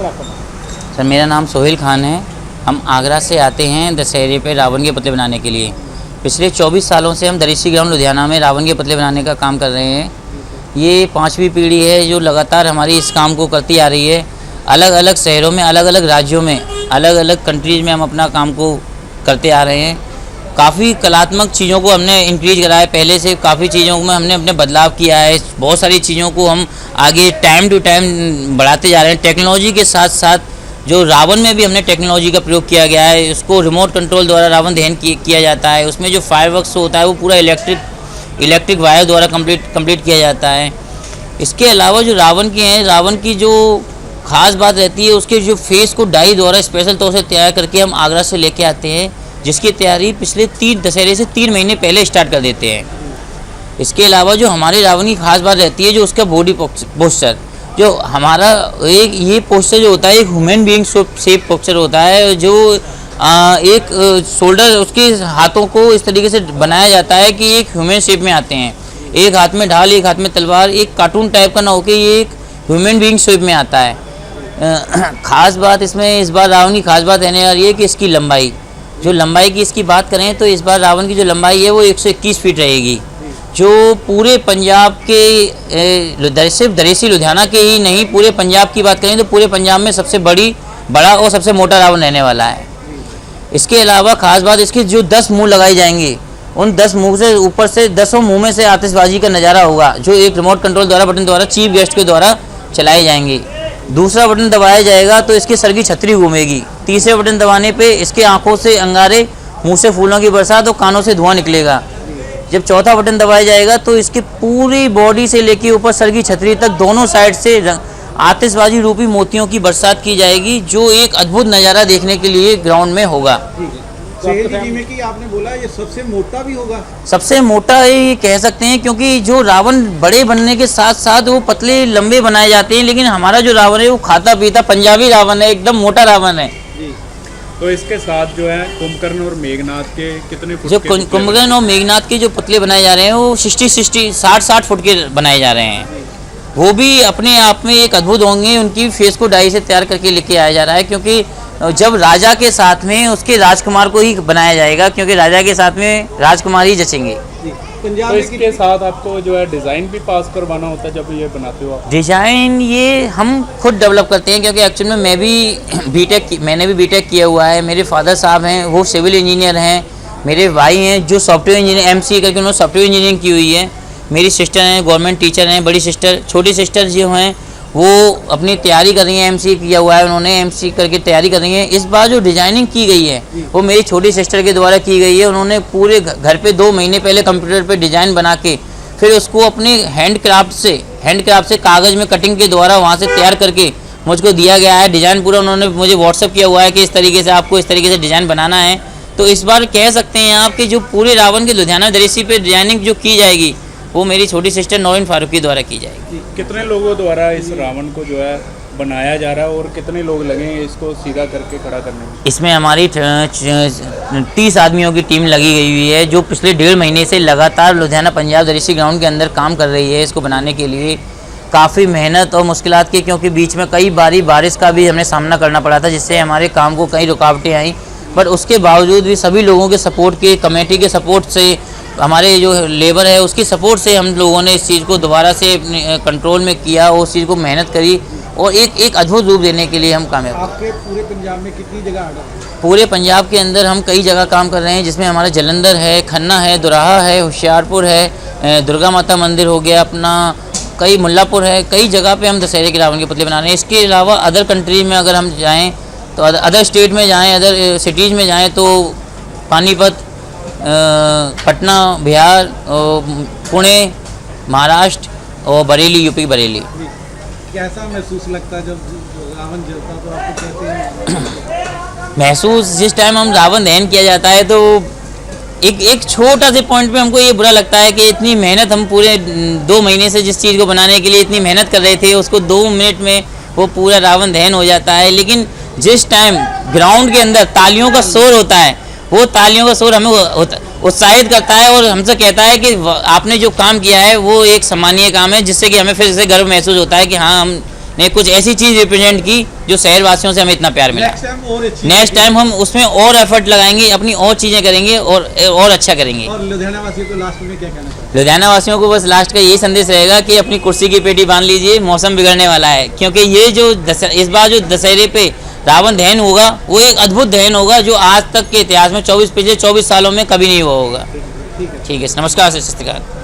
Sir आपका नाम? Sir मेरा नाम सोहेल खान है। हम आगरा से आते हैं दशहरे पे रावण के पुतले बनाने के लिए। पिछले 24 सालों से हम दरिसी ग्राउंड लुधियाना में रावण के पुतले बनाने का काम कर रहे हैं। ये 5वीं पीढ़ी है जो लगातार हमारी इस काम को करती आ रही है। अलग अलग शहरों में, अलग अलग राज्यों में, अलग अलग कंट्रीज़ में हम अपना काम को करते आ रहे हैं। काफ़ी कलात्मक चीज़ों को हमने इंक्रीज करा है। पहले से काफ़ी चीज़ों में हमने अपने बदलाव किया है। बहुत सारी चीज़ों को हम आगे टाइम टू टाइम बढ़ाते जा रहे हैं। टेक्नोलॉजी के साथ साथ जो रावण में भी हमने टेक्नोलॉजी का प्रयोग किया गया है। उसको रिमोट कंट्रोल द्वारा रावण दहन किया जाता है। उसमें जो फायरवर्क्स होता है वो पूरा इलेक्ट्रिक वायर द्वारा कंप्लीट किया जाता है। इसके अलावा जो रावण की है, रावण की जो ख़ास बात रहती है उसके जो फेस को डाई द्वारा स्पेशल तौर से तैयार करके हम आगरा से लेके आते हैं, जिसकी तैयारी पिछले दशहरे से 3 महीने पहले स्टार्ट कर देते हैं। इसके अलावा जो हमारे रावण की खास बात रहती है जो उसका बॉडी पोस्चर, जो हमारा एक ये पोस्चर जो होता है एक ह्यूमन बीइंग शेप पोस्चर होता है। जो एक शोल्डर, उसके हाथों को इस तरीके से बनाया जाता है कि एक ह्यूमन शेप में आते हैं। एक हाथ में ढाल, एक हाथ में तलवार, एक कार्टून टाइप का ना होकर ये एक ह्यूमन बीइंग शेप में आता है। खास बात इसमें इस बार रावण की खास बात रहने वाली है कि इसकी लंबाई, जो लंबाई की इसकी बात करें तो इस बार रावण की जो लंबाई है वो 121 फीट रहेगी, जो पूरे पंजाब के सिर्फ दरिसी लुधियाना के ही नहीं, पूरे पंजाब की बात करें तो पूरे पंजाब में सबसे बड़ा और सबसे मोटा रावण रहने वाला है। इसके अलावा खास बात इसके जो 10 मुँह लगाए जाएंगे, उन 10 मुँह से ऊपर से 10 मुँह में से आतिशबाजी का नज़ारा होगा, जो एक रिमोट कंट्रोल द्वारा बटन द्वारा चीफ गेस्ट के द्वारा चलाए जाएंगे। दूसरा बटन दबाया जाएगा तो इसके सर की छतरी घूमेगी। तीसरे बटन दबाने पे इसके आंखों से अंगारे, मुंह से फूलों की बरसात और कानों से धुआं निकलेगा। जब चौथा बटन दबाया जाएगा तो इसकी पूरी बॉडी से लेके ऊपर सर की छतरी तक दोनों साइड से आतिशबाजी रूपी मोतियों की बरसात की जाएगी, जो एक अद्भुत नज़ारा देखने के लिए ग्राउंड में होगा। में कि आपने बोला ये सबसे मोटा भी होगा, सबसे मोटा ये कह सकते हैं, क्योंकि जो रावण बड़े बनने के साथ साथ वो पतले लंबे बनाए जाते हैं, लेकिन हमारा जो रावण है वो खाता पीता पंजाबी रावण है, एकदम मोटा रावण है। तो इसके साथ जो है कुंभकर्ण और मेघनाथ के कितने फुट जो कुंभकर्ण और मेघनाथ के जो पुतले बनाए जा रहे हैं वो 60 फुट के बनाए जा रहे हैं। वो भी अपने आप में एक अद्भुत होंगे। उनकी फेस को डाई से तैयार करके लेके आया जा रहा है, क्योंकि जब राजा के साथ में उसके राजकुमार को ही बनाया जाएगा, क्योंकि राजा के साथ में राजकुमार ही जचेंगे। पंजाब तो इसके साथ आपको जो है डिज़ाइन भी पास करवाना होता है जब ये बनाते हो आप? डिज़ाइन ये हम खुद डेवलप करते हैं, क्योंकि एक्चुअल में मैंने भी बीटेक किया हुआ है। मेरे फादर साहब हैं वो सिविल इंजीनियर हैं। मेरे भाई हैं जो सॉफ्टवेयर इंजीनियर MCA करके उन्होंने सॉफ्टवेयर इंजीनियरिंग की हुई है। मेरी सिस्टर हैं गवर्नमेंट टीचर हैं। बड़ी सिस्टर, छोटी सिस्टर जो हैं वो अपनी तैयारी कर रही हैं। MCA किया हुआ है उन्होंने, MCA करके तैयारी कर रही हैं। इस बार जो डिज़ाइनिंग की गई है वो मेरी छोटी सिस्टर के द्वारा की गई है। उन्होंने पूरे घर पे 2 महीने पहले कंप्यूटर पे डिज़ाइन बना के फिर उसको अपने हैंडक्राफ्ट से कागज़ में कटिंग के द्वारा वहाँ से तैयार करके मुझको दिया गया है। डिज़ाइन पूरा उन्होंने मुझे व्हाट्सअप किया हुआ है कि इस तरीके से आपको इस तरीके से डिज़ाइन बनाना है। तो इस बार कह सकते हैं आप कि जो पूरे रावण के लुधियाना दरिसी पे डिज़ाइनिंग जो की जाएगी वो मेरी छोटी सिस्टर नौरीन फारूकी द्वारा की जाएगी। कितने लोगों द्वारा इस रावण को जो है बनाया जा रहा है और कितने लोग लगेंगे इसको सीधा करके खड़ा करने में? इसमें हमारी 30 आदमियों की टीम लगी गई हुई है, जो पिछले 1.5 महीने से लगातार लुधियाना पंजाब दरिसी ग्राउंड के अंदर काम कर रही है। इसको बनाने के लिए काफ़ी मेहनत और मुश्किलात की, क्योंकि बीच में कई बारी बारिश का भी हमें सामना करना पड़ा था, जिससे हमारे काम को कई रुकावटें आई। बट उसके बावजूद भी सभी लोगों के सपोर्ट के, कमेटी के सपोर्ट से, हमारे जो लेबर है उसकी सपोर्ट से हम लोगों ने इस चीज़ को दोबारा से अपने कंट्रोल में किया और उस चीज़ को मेहनत करी और एक अद्भुत रूप देने के लिए हम कामयाब। आपके पूरे पंजाब में कितनी जगह आ गए? पूरे पंजाब के अंदर हम कई जगह काम कर रहे हैं, जिसमें हमारा जलंधर है, खन्ना है, दोराहा है, होशियारपुर है, दुर्गा माता मंदिर हो गया अपना, कई मुल्लापुर है, कई जगह पे हम दशहरे के रावण के पुतले बना रहे हैं। इसके अलावा अदर कंट्री में अगर हम जाएँ तो अदर स्टेट में जाएँ, अदर सिटीज़ में जाएँ तो पानीपत, पटना बिहार, पुणे महाराष्ट्र और बरेली यूपी बरेली। कैसा महसूस लगता है जब रावण जलता तो आपको कहते हैं? महसूस जिस टाइम हम रावण दहन किया जाता है तो एक छोटा से पॉइंट पे हमको ये बुरा लगता है कि इतनी मेहनत हम पूरे 2 महीने से जिस चीज़ को बनाने के लिए इतनी मेहनत कर रहे थे उसको 2 मिनट में वो पूरा रावण दहन हो जाता है। लेकिन जिस टाइम ग्राउंड के अंदर तालियों का शोर होता है, वो तालियों का शोर हमें उत्साहित करता है और हमसे कहता है कि आपने जो काम किया है वो एक सम्मानीय काम है, जिससे कि हमें फिर से गर्व महसूस होता है कि हाँ हमने कुछ ऐसी चीज़ रिप्रेजेंट की जो शहरवासियों से हमें इतना प्यार मिला। नेक्स्ट टाइम हम उसमें और एफर्ट लगाएंगे, अपनी और चीज़ें करेंगे और अच्छा करेंगे। और लुधियाना वासियों को लास्ट में क्या कहना चाहेंगे? लुधियाना वासियों को बस लास्ट का यही संदेश रहेगा कि अपनी कुर्सी की पेटी बांध लीजिए, मौसम बिगड़ने वाला है। क्योंकि ये जो इस बार जो दशहरे पे रावण दहन होगा वो एक अद्भुत दहन होगा जो आज तक के इतिहास में पिछले 24 सालों में कभी नहीं हुआ होगा। ठीक है, नमस्कार, सत श्री अकाल।